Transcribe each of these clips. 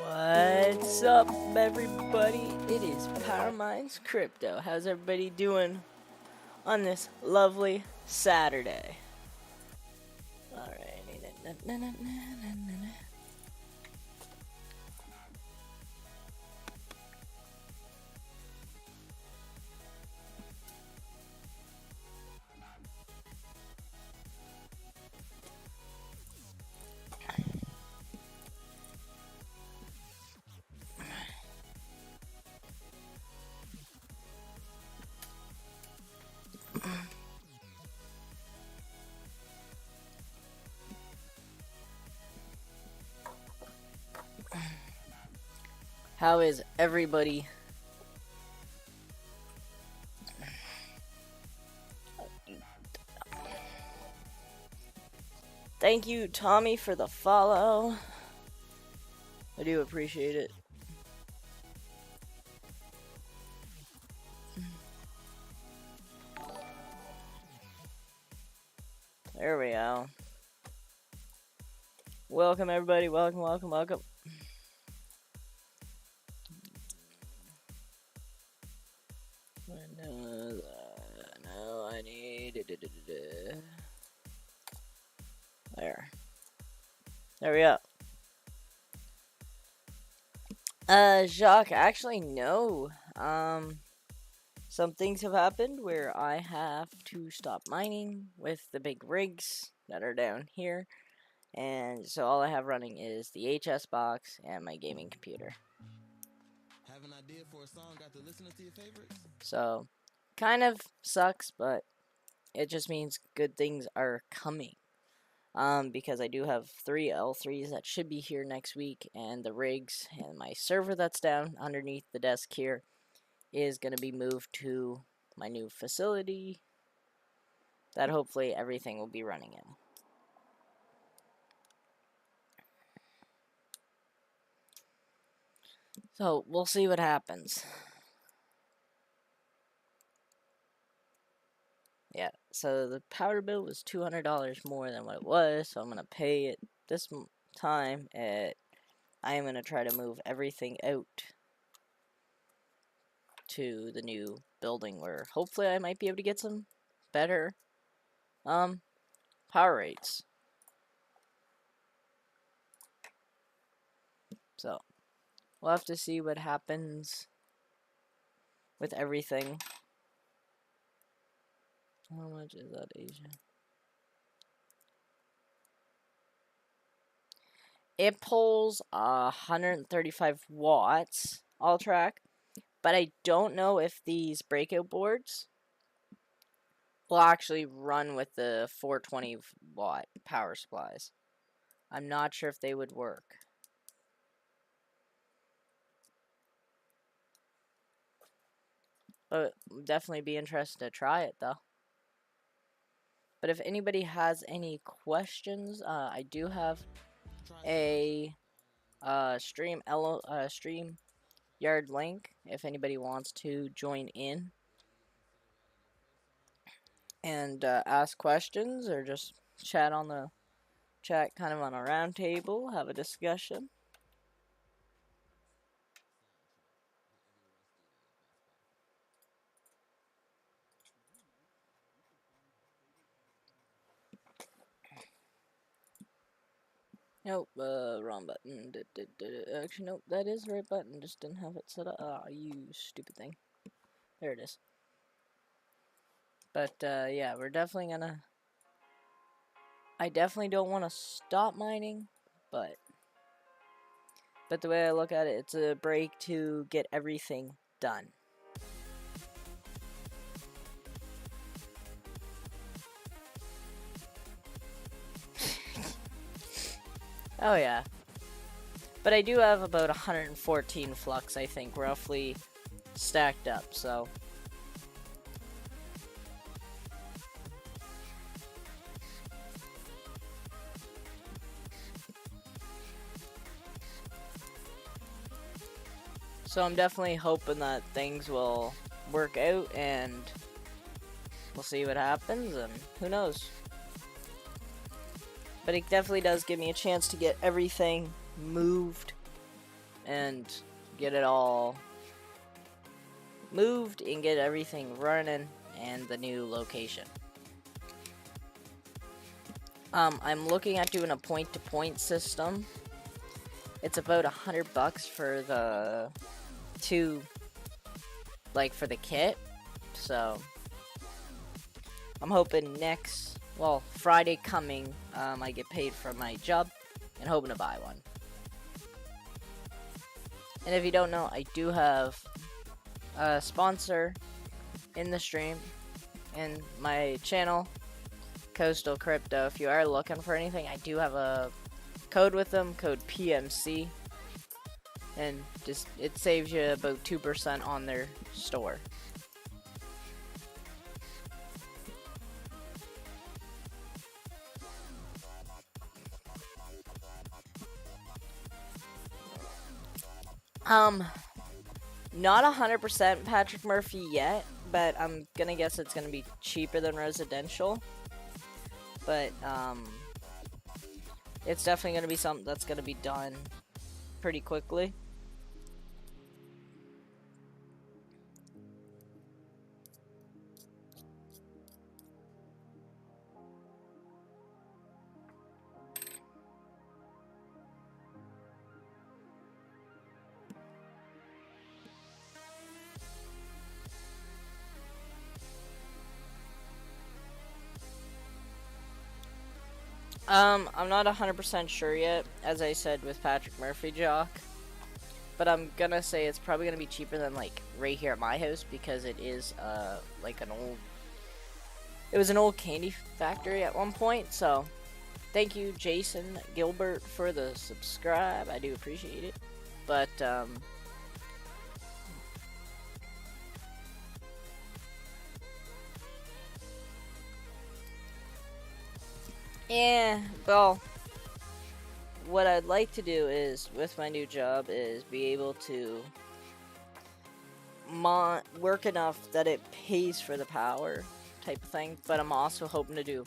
What's up, everybody? It is Power Minds Crypto. How's everybody doing on this lovely Saturday? Alright. How is everybody? Thank you, Tommy, for the follow. I do appreciate it. There we go. Welcome, everybody. Welcome. No, I need... There we go. Jacques, actually, no. Some things have happened where I have to stop mining with the big rigs that are down here. And so all I have running is the HS box and my gaming computer. Have an idea for a song after listening to your favorites? So, kind of sucks, but it just means good things are coming. Because I do have 3 L3s that should be here next week, and the rigs and my server that's down underneath the desk here is going to be moved to my new facility that hopefully everything will be running in. So, we'll see what happens. Yeah, so the power bill was $200 more than what it was, so I'm going to pay it this time. I am going to try to move everything out to the new building where hopefully I might be able to get some better power rates. So, we'll have to see what happens with everything. How much is that, Asia? It pulls 135 watts all track, But I don't know if these breakout boards will actually run with the 420 watt power supplies. I'm not sure if they would work. But definitely be interested to try it though. But if anybody has any questions, I do have a stream yard link if anybody wants to join in and ask questions or just chat on the chat, kind of on a round table, have a discussion. Nope, wrong button. Actually, nope, that is the right button. Just didn't have it set up. Ah, you stupid thing. There it is. But yeah, we're definitely gonna. I definitely don't want to stop mining, but the way I look at it, it's a break to get everything done. Oh yeah. But I do have about 114 flux, I think, roughly stacked up, so. So I'm definitely hoping that things will work out and we'll see what happens and who knows. But it definitely does give me a chance to get everything moved and get it all moved and get everything running and the new location. I'm looking at doing a point-to-point system. It's about $100 for the for the kit. So I'm hoping Friday coming, I get paid for my job and hoping to buy one. And if you don't know, I do have a sponsor in the stream in my channel, Coastal Crypto. If you are looking for anything, I do have a code with them, code PMC, and just it saves you about 2% on their store. Not 100% Patrick Murphy yet, but I'm gonna guess it's gonna be cheaper than residential. But it's definitely gonna be something that's gonna be done pretty quickly. I'm not 100% sure yet, as I said with Patrick Murphy Jock. But I'm gonna say it's probably gonna be cheaper than like right here at my house because it is like it was an old candy factory at one point. So thank you, Jason Gilbert, for the subscribe. I do appreciate it. But yeah, well, what I'd like to do is, with my new job, is be able to work enough that it pays for the power type of thing, but I'm also hoping to do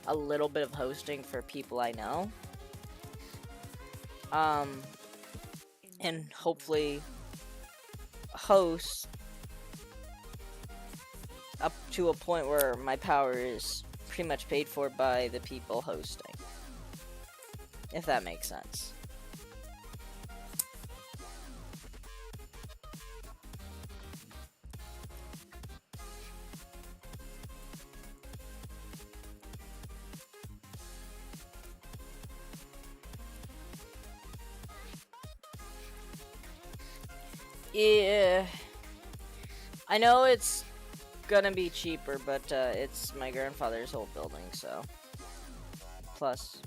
a little bit of hosting for people I know. And hopefully host up to a point where my power is pretty much paid for by the people hosting. If that makes sense. Yeah. I know it's gonna be cheaper, but it's my grandfather's old building, so plus.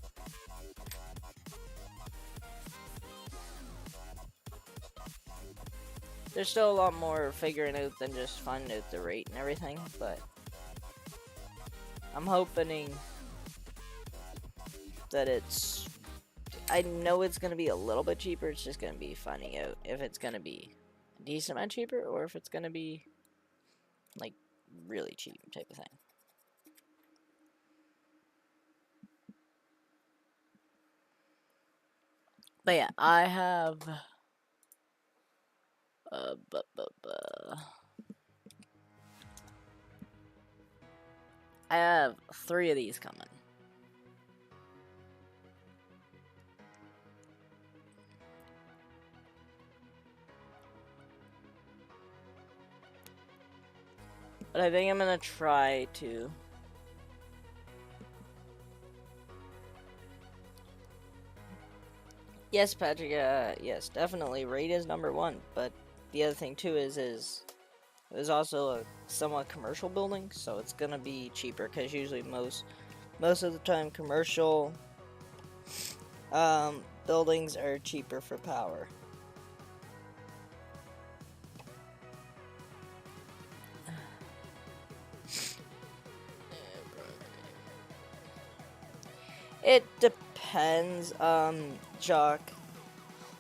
There's still a lot more figuring out than just finding out the rate and everything, but I'm hoping that it's. I know it's gonna be a little bit cheaper. It's just gonna be finding out if it's gonna be a decent amount cheaper or if it's gonna be like really cheap type of thing. But yeah, I have. Uh, bu- bu- bu- I have 3 of these coming. But I think I'm gonna try to. Yes, Patrick. Yes, definitely. Rate is number one. But the other thing too is it was also a somewhat commercial building, so it's gonna be cheaper because usually most of the time commercial buildings are cheaper for power. It depends, Jock.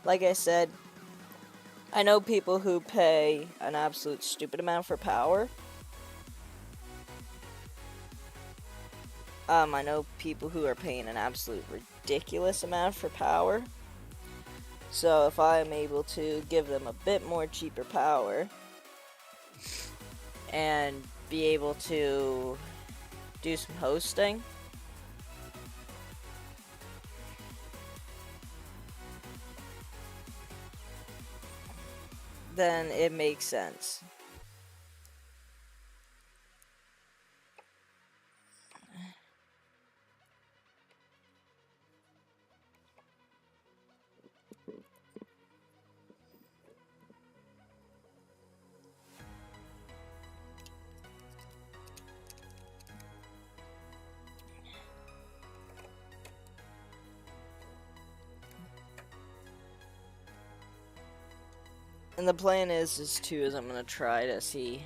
Like I said, I know people who pay an absolute stupid amount for power. I know people who are paying an absolute ridiculous amount for power. So if I'm able to give them a bit more cheaper power and be able to do some hosting, then it makes sense. And the plan is I'm gonna try to see.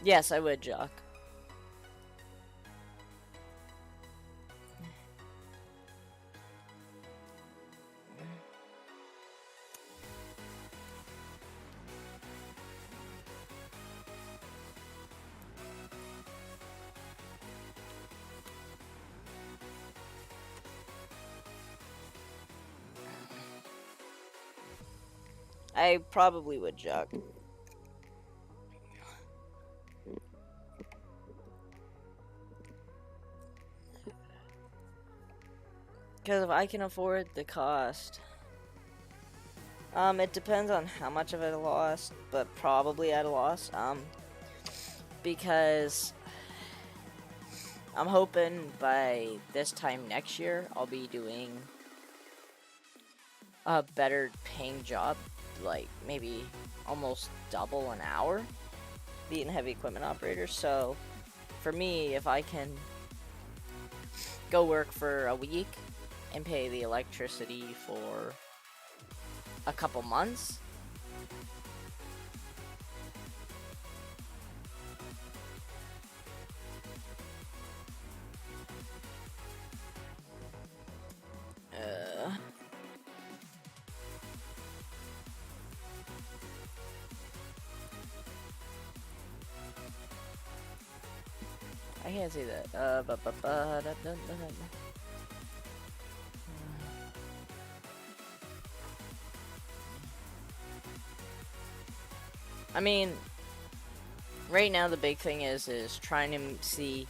Yes, I would, Jock. I probably would, Jock. Because if I can afford the cost. It depends on how much of it I lost, but probably at a loss. Because I'm hoping by this time next year I'll be doing a better paying job, like maybe almost double an hour, being a heavy equipment operator. So for me, if I can go work for a week and pay the electricity for a couple months, I can't say that. I mean, right now the big thing is trying to see.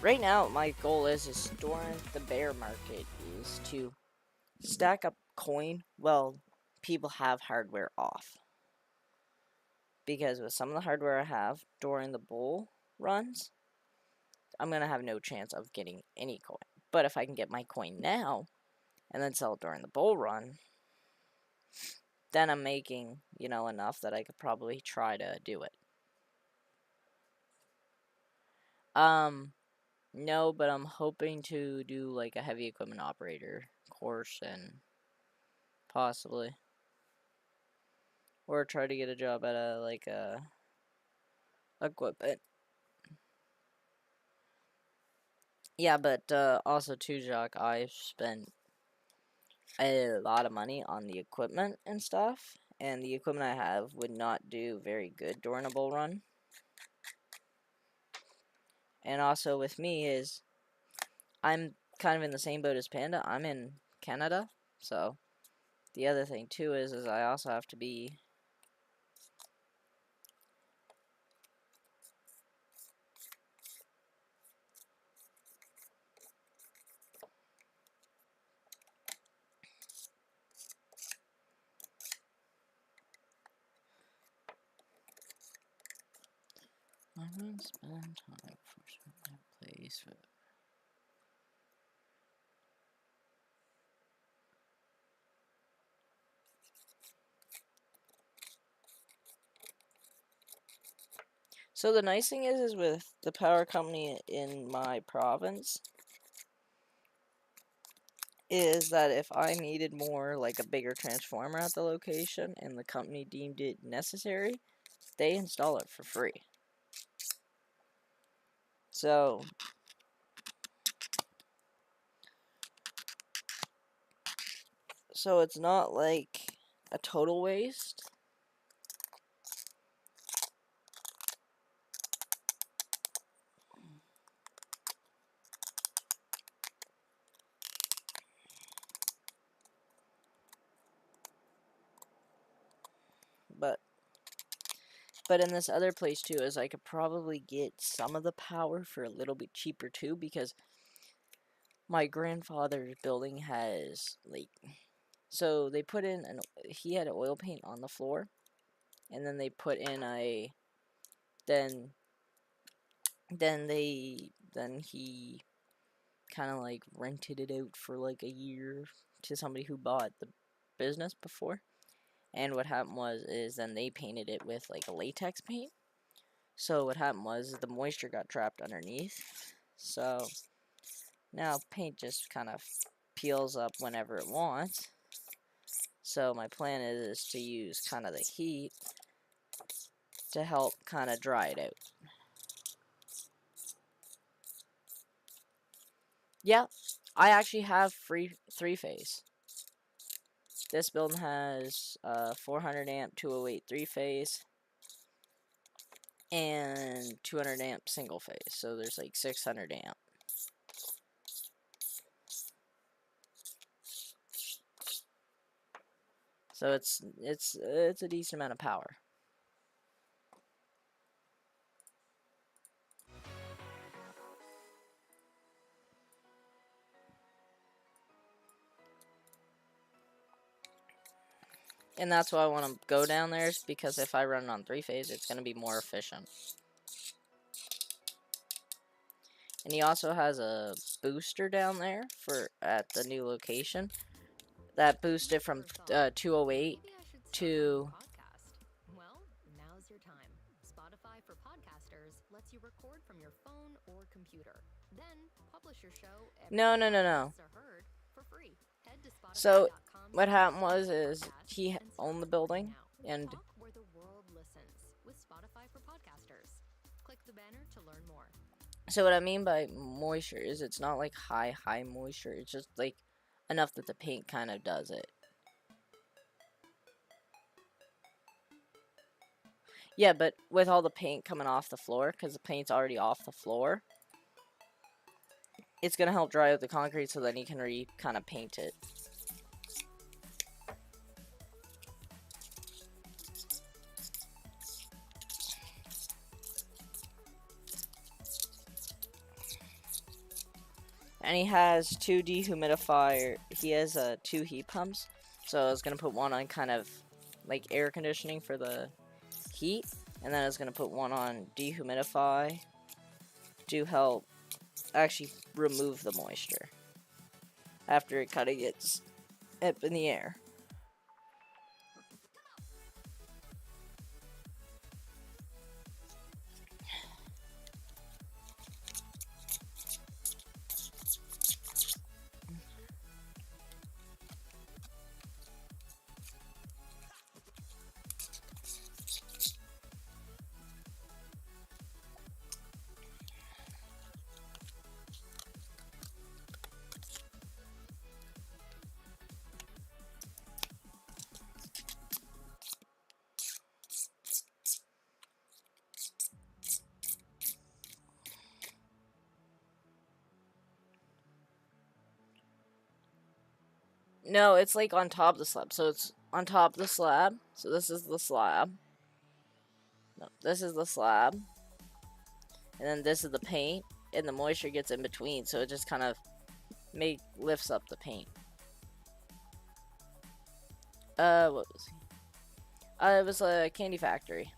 Right now, my goal is during the bear market is to stack up coin. Well, people have hardware off because with some of the hardware I have during the bull runs, I'm gonna have no chance of getting any coin. But if I can get my coin now and then sell it during the bull run, then I'm making, enough that I could probably try to do it. No, but I'm hoping to do like a heavy equipment operator course and possibly, or try to get a job at a equipment. Yeah, but also too, Jacques, I've spent a lot of money on the equipment and stuff, and the equipment I have would not do very good during a bull run. And also with me is I'm kind of in the same boat as Panda. I'm in Canada, so the other thing too is I also have to be I'm gonna spend time for that place. So the nice thing is with the power company in my province is that if I needed more, like a bigger transformer at the location, and the company deemed it necessary, they install it for free. So it's not like a total waste. But in this other place too is I could probably get some of the power for a little bit cheaper too, because my grandfather's building has so they put in he had oil paint on the floor, and then they put in then he kind of like rented it out for like a year to somebody who bought the business before. And what happened is then they painted it with like a latex paint. So what happened was the moisture got trapped underneath. So now paint just kind of peels up whenever it wants. So my plan is to use kind of the heat to help kind of dry it out. Yeah, I actually have free 3-phase. This building has 400 amp 208 3-phase and 200 amp single phase. So there's like 600 amp. So it's a decent amount of power. And that's why I want to go down there, is because if I run it on 3-phase, it's going to be more efficient. And he also has a booster down there at the new location that boosted from 208 to. Well, now's your time. Spotify for podcasters lets you record from your phone or computer. Then publish your show No. for free. Head to So what happened is he owned the building, and where the world listens with Spotify for podcasters. Click the banner to learn more. so what I mean by moisture is it's not like high moisture. It's just like enough that the paint kind of does it. Yeah, but with all the paint coming off the floor, because the paint's already off the floor, it's gonna help dry out the concrete so then you can kind of paint it. And he has 2 dehumidifier. He has 2 heat pumps. So I was gonna put one on kind of like air conditioning for the heat, and then I was gonna put one on dehumidify to help actually remove the moisture after it kind of gets up in the air. No, it's like on top of the slab. So it's on top of the slab. So this is the slab. No, this is the slab. And then this is the paint. And the moisture gets in between. So it just kind of lifts up the paint. What was he? It was a candy factory.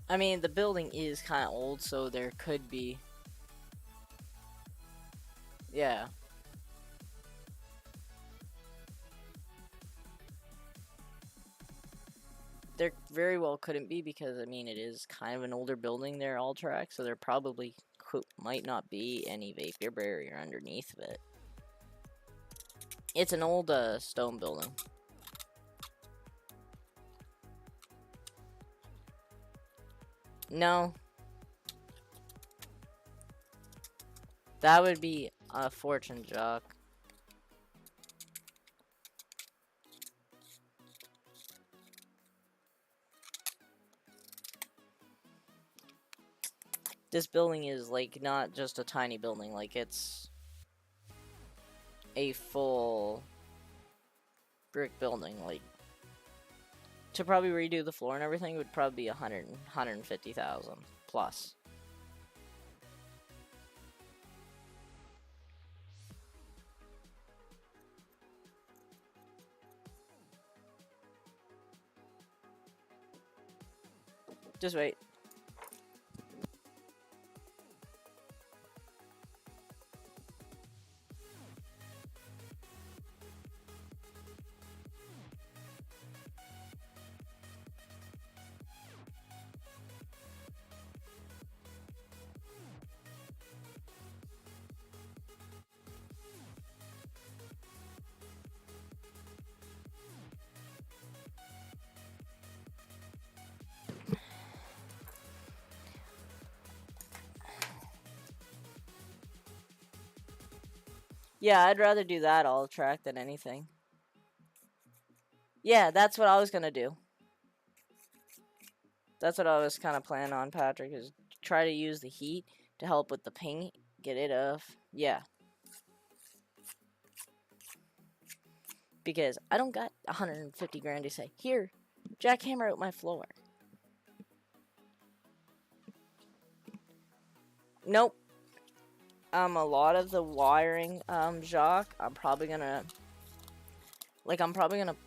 I mean, the building is kind of old, so there could be. Yeah. There very well couldn't be because, I mean, it is kind of an older building there, all tracks, so there probably might not be any vapor barrier underneath of it. It's an old stone building. No. That would be a fortune, Jock. This building is, like, not just a tiny building. Like, it's a full brick building. Like, to probably redo the floor and everything would probably be 150,000 plus. Just wait. Yeah, I'd rather do that all track than anything. Yeah, that's what I was gonna do. That's what I was kind of planning on, Patrick, is try to use the heat to help with the paint, get it off. Yeah. Because I don't got 150 grand to say, here, jackhammer out my floor. Nope. A lot of the wiring, Jacques, I'm probably gonna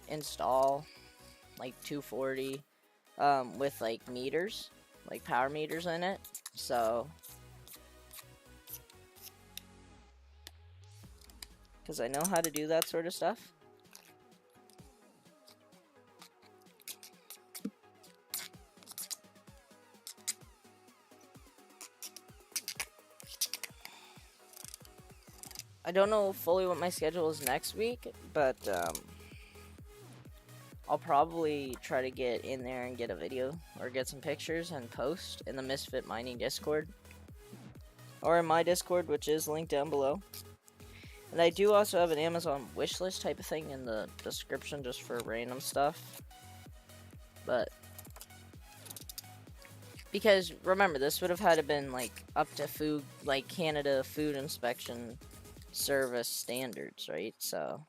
install like 240 with like meters, like power meters in it. So, because I know how to do that sort of stuff. I don't know fully what my schedule is next week, but I'll probably try to get in there and get a video or get some pictures and post in the Misfit Mining Discord. Or in my Discord, which is linked down below. And I do also have an Amazon wishlist type of thing in the description just for random stuff. But because remember, this would have had to been like up to food, like Canada Food Inspection Service standards, right? So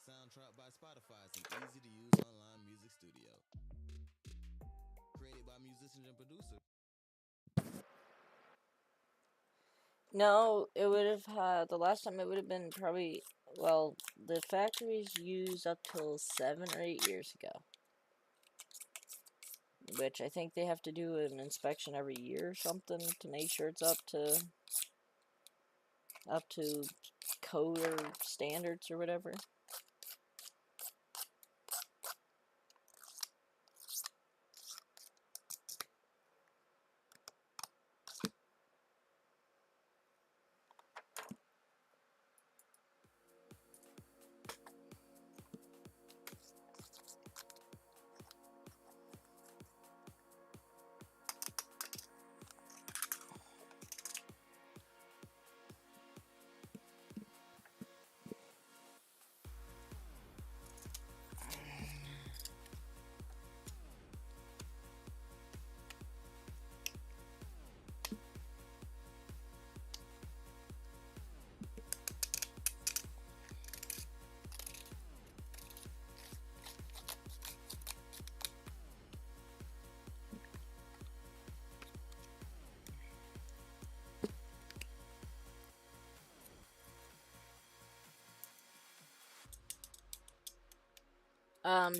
Soundtrack by Spotify is an easy-to-use online music studio. Created by licensed and producer. No, it would have had the last time it would have been probably, well, the factories used up till 7 or 8 years ago, which I think they have to do an inspection every year or something to make sure it's up to code or standards or whatever.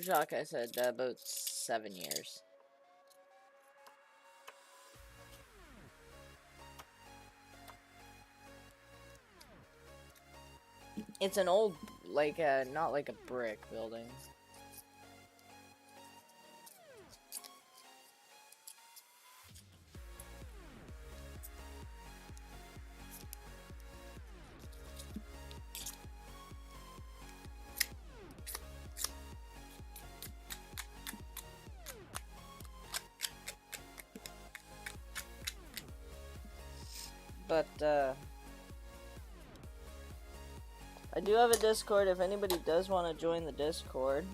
Jacques, I said about 7 years. It's an old, like, not like a brick building. But, I do have a Discord if anybody does want to join the Discord.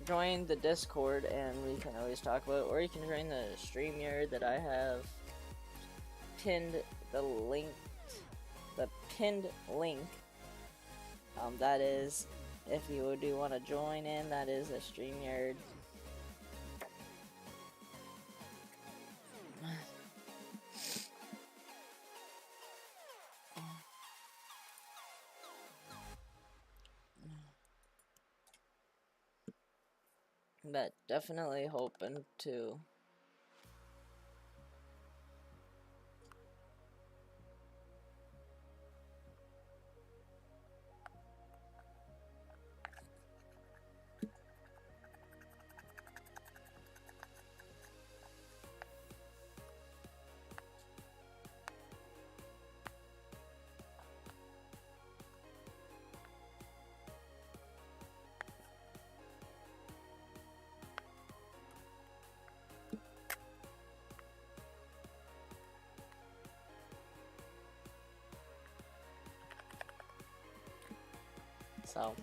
Join the Discord and we can always talk about it, or you can join the StreamYard that I have pinned the pinned link. That is, if you do want to join in, that is a StreamYard. But definitely hoping to. So.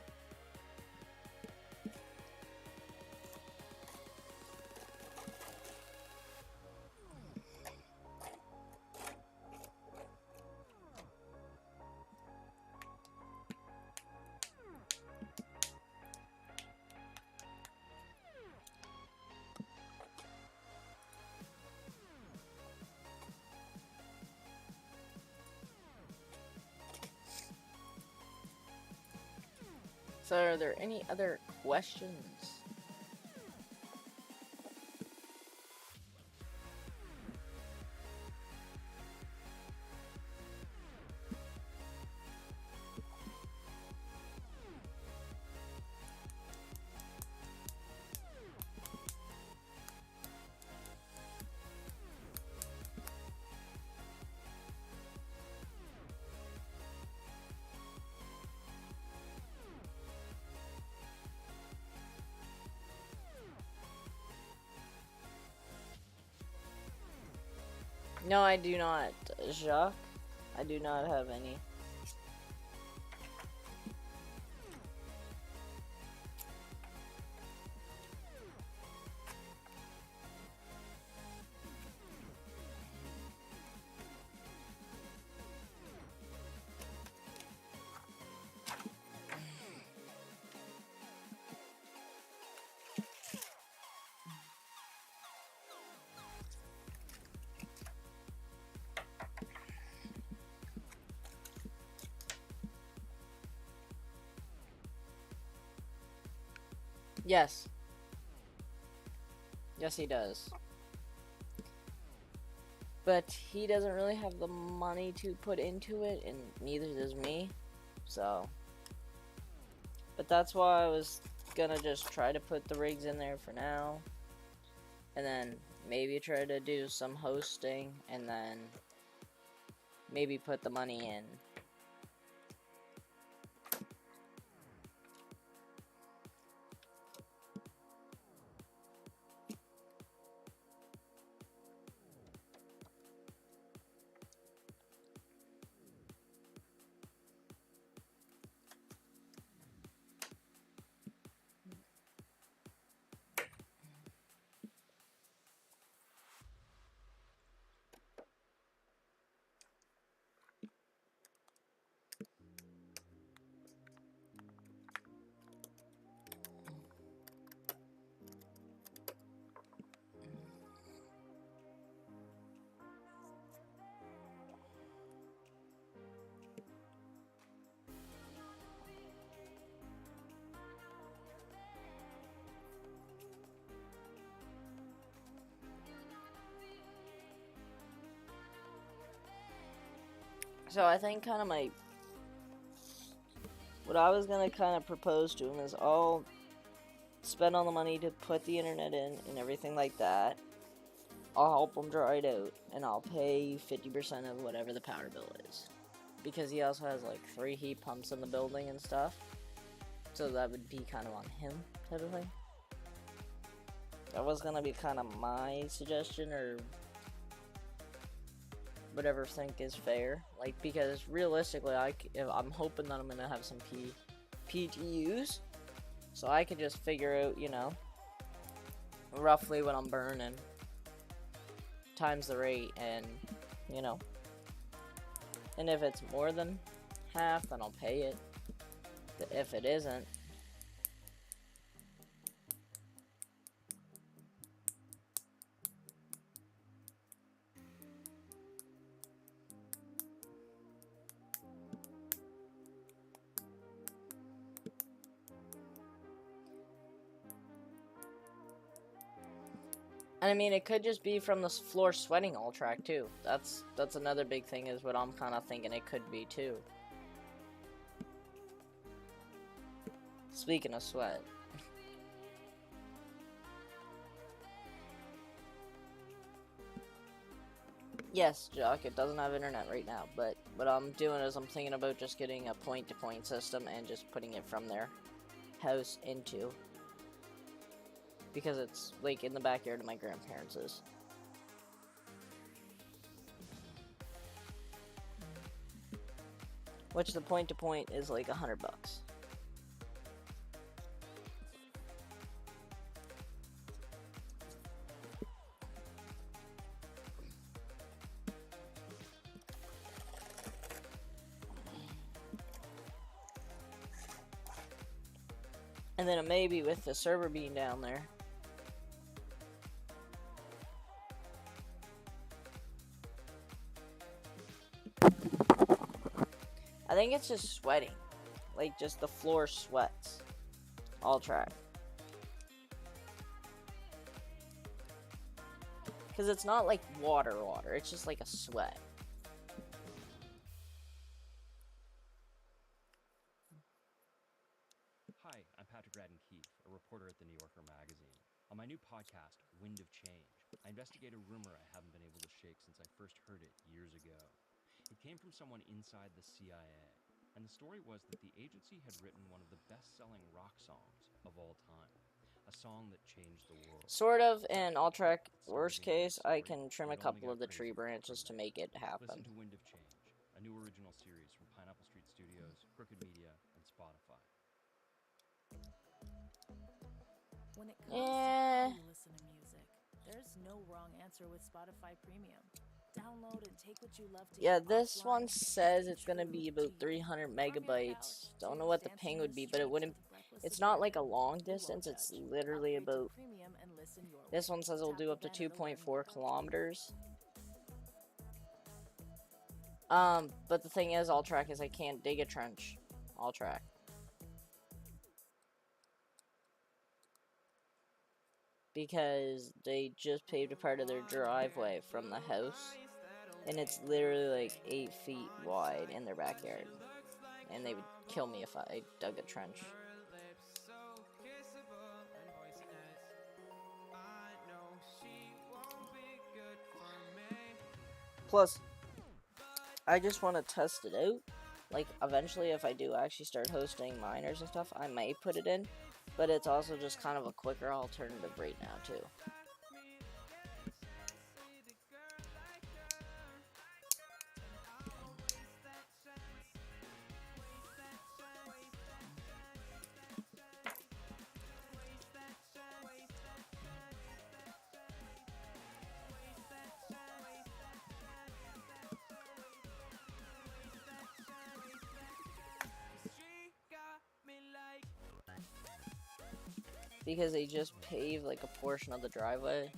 So, are there any other questions? No, I do not, Jacques. I do not have any. Yes. Yes, he does. But he doesn't really have the money to put into it, and neither does me. So. But that's why I was gonna just try to put the rigs in there for now. And then maybe try to do some hosting, and then maybe put the money in. So I think kind of what I was gonna kind of propose to him is I'll spend all the money to put the internet in and everything like that. I'll help him dry it out, and I'll pay 50% of whatever the power bill is. Because he also has like 3 heat pumps in the building and stuff. So that would be kind of on him, type of thing. That was gonna be kind of my suggestion, or whatever think is fair. Like, because realistically, I'm hoping that I'm gonna have some PTUs, so I could just figure out, you know, roughly what I'm burning times the rate, and you know, and if it's more than half, then I'll pay it. If it isn't, and I mean, it could just be from the floor sweating all track too. That's another big thing, is what I'm kind of thinking it could be too. Speaking of sweat. Yes, Jock, it doesn't have internet right now, but what I'm doing is I'm thinking about just getting a point-to-point system and just putting it from their house into, because it's like in the backyard of my grandparents'. Which the point-to-point is like $100. And then it may be with the server being down there. I think it's just sweating. Like, just the floor sweats. All track. Because it's not like water, it's just like a sweat. Hi, I'm Patrick Radden Keefe, a reporter at the New Yorker magazine. On my new podcast, Wind of Change, I investigate a rumor I haven't been able to shake since I first heard it years ago. It came from someone inside the CIA, and the story was that the agency had written one of the best-selling rock songs of all time, a song that changed the world. Sort of, and I'll track, worst case, I can trim a couple of the tree branches to make it happen. Listen to Wind of Change, a new original series from Pineapple Street Studios, Crooked Media, and Spotify. When it comes to how you listen to music, there's no wrong answer with Spotify Premium. Download and take what you love to. Yeah, this one says it's gonna be about 300 megabytes. Don't know what the ping would be, but it wouldn't. It's not like a long distance. It's literally about. This one says it'll do up to 2.4 kilometers. But the thing is, all track is I can't dig a trench. All track. because they just paved a part of their driveway from the house, and it's literally like 8 feet wide in their backyard, and they would kill me if I dug a trench. Plus, I just want to test it out. Like, eventually, if I do actually start hosting miners and stuff, I might put it in. But it's also just kind of a quicker alternative right now, too. Because they just paved like a portion of the driveway.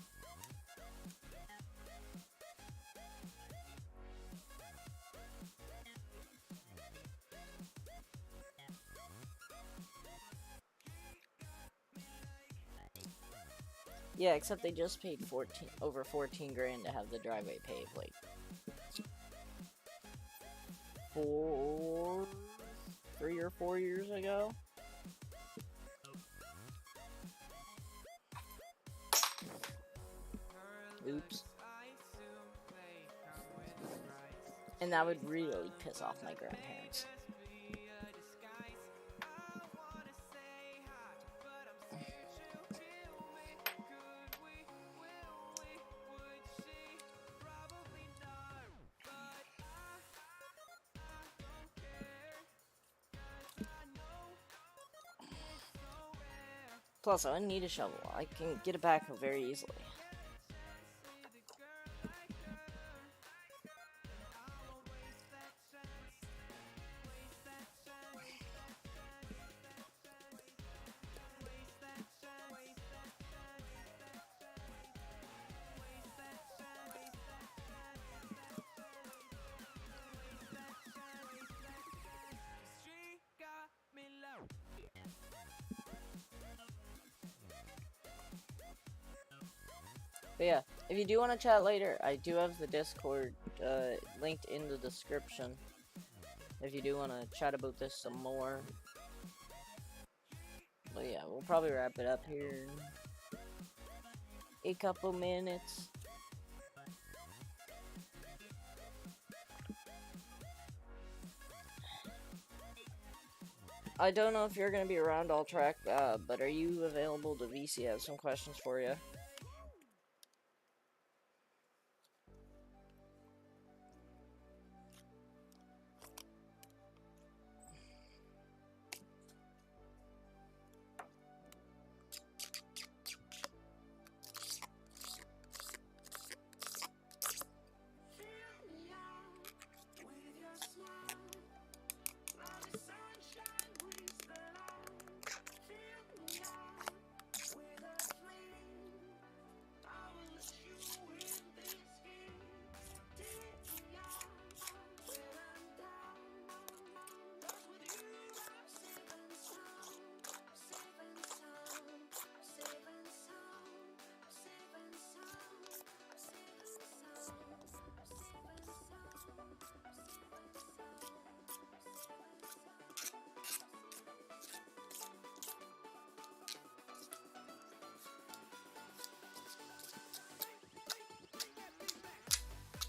Yeah, except they just paid over 14 grand to have the driveway paved, like 3 or 4 years ago. Oops. And that would really piss off my grandparents. Plus, I wouldn't need a shovel. I can get it back very easily. But yeah, if you do want to chat later, I do have the Discord linked in the description. If you do want to chat about this some more. But yeah, we'll probably wrap it up here in a couple minutes. I don't know if you're going to be around all track, but are you available to VC? I have some questions for you.